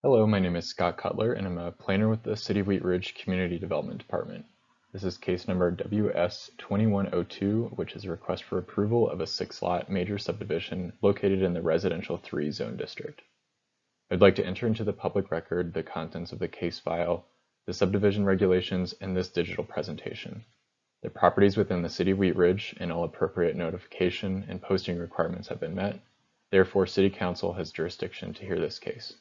Hello, my name is Scott Cutler, and I'm a planner with the City of Wheat Ridge Community Development Department. This is case number WS-21-02, which is a request for approval of a 6-lot major subdivision located in the Residential 3 Zone District. I'd like to enter into the public record the contents of the case file, the subdivision regulations, and this digital presentation. The properties within the City of Wheat Ridge and all appropriate notification and posting requirements have been met. Therefore, City Council has jurisdiction to hear this case.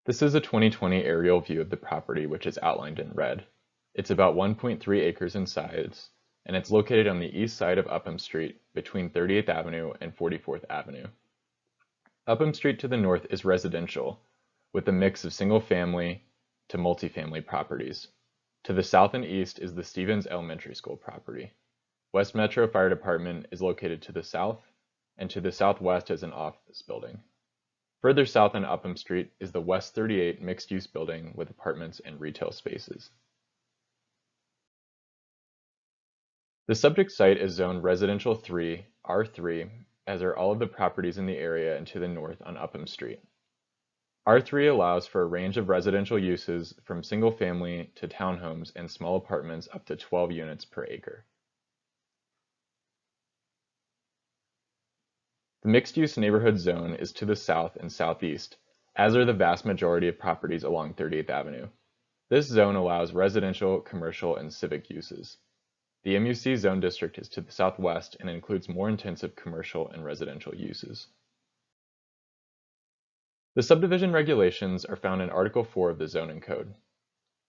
This is a 2020 aerial view of the property, which is outlined in red. It's about 1.3 acres in size, and it's located on the east side of Upham Street between 38th Avenue and 44th Avenue. Upham Street to the north is residential, with a mix of single-family to multifamily properties. To the south and east is the Stevens Elementary School property. West Metro Fire Department is located to the south, and to the southwest is an office building. Further south on Upham Street is the West 38 mixed-use building with apartments and retail spaces. The subject site is zoned Residential 3, R3, as are all of the properties in the area and to the north on Upham Street. R3 allows for a range of residential uses from single-family to townhomes and small apartments up to 12 units per acre. The mixed-use neighborhood zone is to the south and southeast, as are the vast majority of properties along 38th Avenue. This zone allows residential, commercial, and civic uses. The MUC zone district is to the southwest and includes more intensive commercial and residential uses. The subdivision regulations are found in Article 4 of the Zoning Code.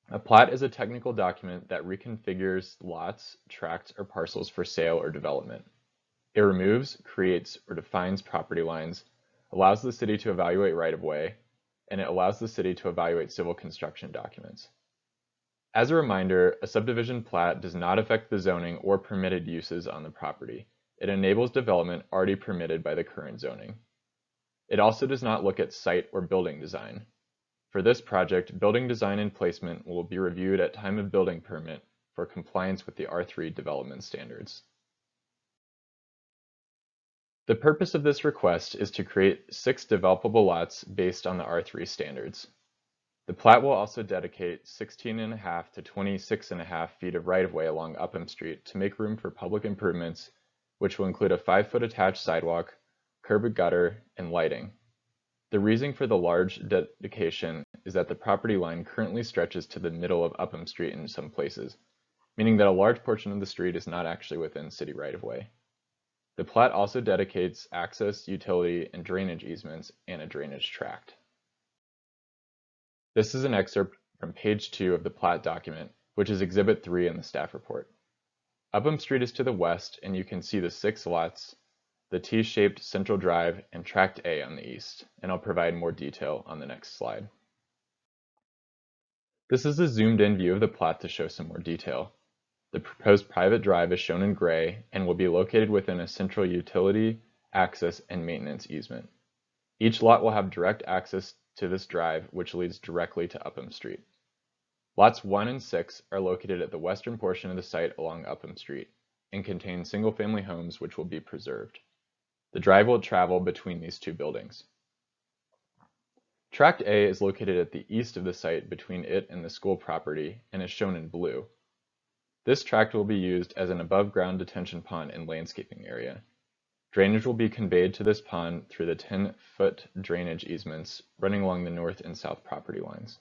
A plat is a technical document that reconfigures lots, tracts, or parcels for sale or development. It removes, creates, or defines property lines, allows the city to evaluate right-of-way, and it allows the city to evaluate civil construction documents. As a reminder, a subdivision plat does not affect the zoning or permitted uses on the property. It enables development already permitted by the current zoning. It also does not look at site or building design. For this project, building design and placement will be reviewed at time of building permit for compliance with the R3 development standards. The purpose of this request is to create 6 developable lots based on the R3 standards. The plat will also dedicate 16.5 to 26.5 feet of right-of-way along Upham Street to make room for public improvements, which will include a 5-foot attached sidewalk, curb and gutter, and lighting. The reason for the large dedication is that the property line currently stretches to the middle of Upham Street in some places, meaning that a large portion of the street is not actually within city right-of-way. The plat also dedicates access, utility, and drainage easements and a drainage tract. This is an excerpt from page 2 of the plat document, which is Exhibit 3 in the staff report. Upham Street is to the west, and you can see the 6 lots, the T-shaped central drive, and Tract A on the east, and I'll provide more detail on the next slide. This is a zoomed-in view of the plat to show some more detail. The proposed private drive is shown in gray and will be located within a central utility, access, and maintenance easement. Each lot will have direct access to this drive, which leads directly to Upham Street. Lots 1 and 6 are located at the western portion of the site along Upham Street and contain single-family homes which will be preserved. The drive will travel between these 2 buildings. Tract A is located at the east of the site between it and the school property and is shown in blue. This tract will be used as an above-ground detention pond and landscaping area. Drainage will be conveyed to this pond through the 10-foot drainage easements running along the north and south property lines.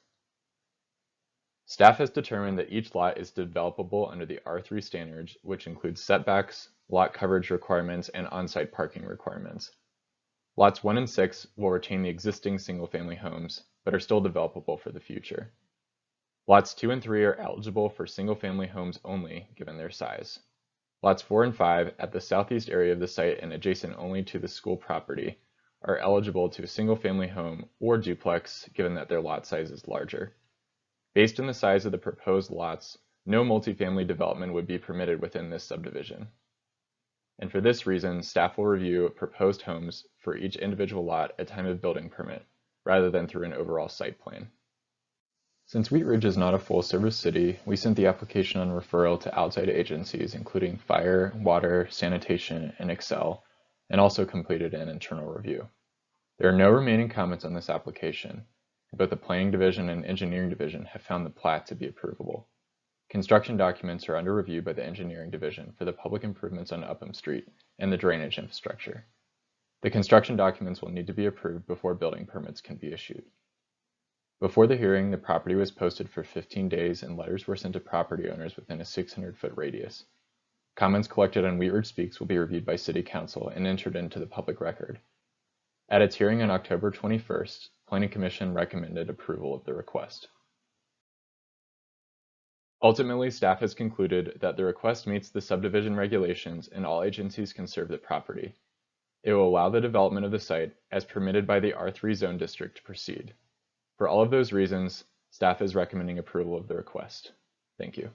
Staff has determined that each lot is developable under the R3 standards, which includes setbacks, lot coverage requirements, and on-site parking requirements. Lots 1 and 6 will retain the existing single-family homes, but are still developable for the future. Lots 2 and 3 are eligible for single-family homes only, given their size. Lots 4 and 5, at the southeast area of the site and adjacent only to the school property, are eligible to a single-family home or duplex, given that their lot size is larger. Based on the size of the proposed lots, no multifamily development would be permitted within this subdivision. And for this reason, staff will review proposed homes for each individual lot at time of building permit, rather than through an overall site plan. Since Wheat Ridge is not a full-service city, we sent the application on referral to outside agencies including fire, water, sanitation, and Excel, and also completed an internal review. There are no remaining comments on this application. Both the Planning Division and Engineering Division have found the plat to be approvable. Construction documents are under review by the Engineering Division for the public improvements on Upham Street and the drainage infrastructure. The construction documents will need to be approved before building permits can be issued. Before the hearing, the property was posted for 15 days and letters were sent to property owners within a 600-foot radius. Comments collected on Wheatridge Speaks will be reviewed by City Council and entered into the public record. At its hearing on October 21st, Planning Commission recommended approval of the request. Ultimately, staff has concluded that the request meets the subdivision regulations and all agencies can serve the property. It will allow the development of the site as permitted by the R3 zone district to proceed. For all of those reasons, staff is recommending approval of the request. Thank you.